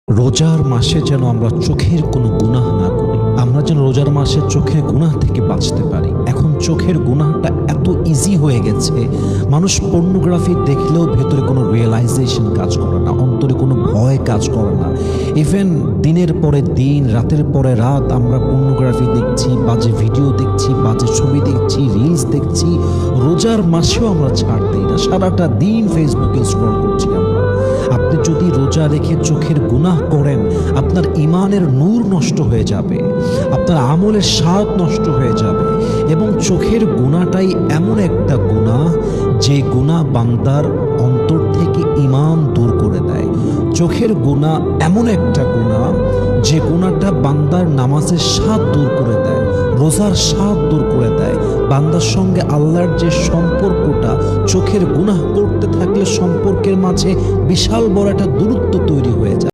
রোজার মাসে যেন আমরা চোখের কোনো গুনাহ না করি, আমরা যেন রোজার মাসে চোখের গুনাহ থেকে বাঁচতে পারি। এখন চোখের গুনাহটা এত ইজি হয়ে গেছে, মানুষ পর্নোগ্রাফি দেখলেও ভেতরে কোনো রিয়েলাইজেশন কাজ করে না, অন্তরে কোনো ভয় কাজ করে না। ইভেন দিনের পরে দিন, রাতের পরে রাত আমরা পর্নোগ্রাফি দেখছি, বাজে ভিডিও দেখছি, বাজে ছবি দেখছি, রিলস দেখছি। রোজার মাসেও আমরা ছাড় দিই না, সারাটা দিন ফেসবুকে স্ক্রল করছি আমরা। আপনি যদি রোজা রেখে চোখের গুনাহ করেন, আপনার ঈমানের নূর নষ্ট হয়ে যাবে, আপনার আমলের স্বাদ নষ্ট হয়ে যাবে। এবং চোখের গুনাহটাই এমন একটা গুনাহ যে গুনাহ বান্দার অন্তর থেকে ঈমান দূর করে দেয়। চোখের গুনাহ এমন একটা গুনাহ যে গুনাহটা বান্দার নামাজের স্বাদ দূর করে দেয়, রোজার স্বাদ দূর করে দেয়। বান্দার সঙ্গে আল্লাহর যে সম্পর্কটা, চোখের গুনাহ করতে থাকলে সম্পর্কের মাঝে বিশাল বড় একটা দূরত্ব তৈরি হয়ে যায়।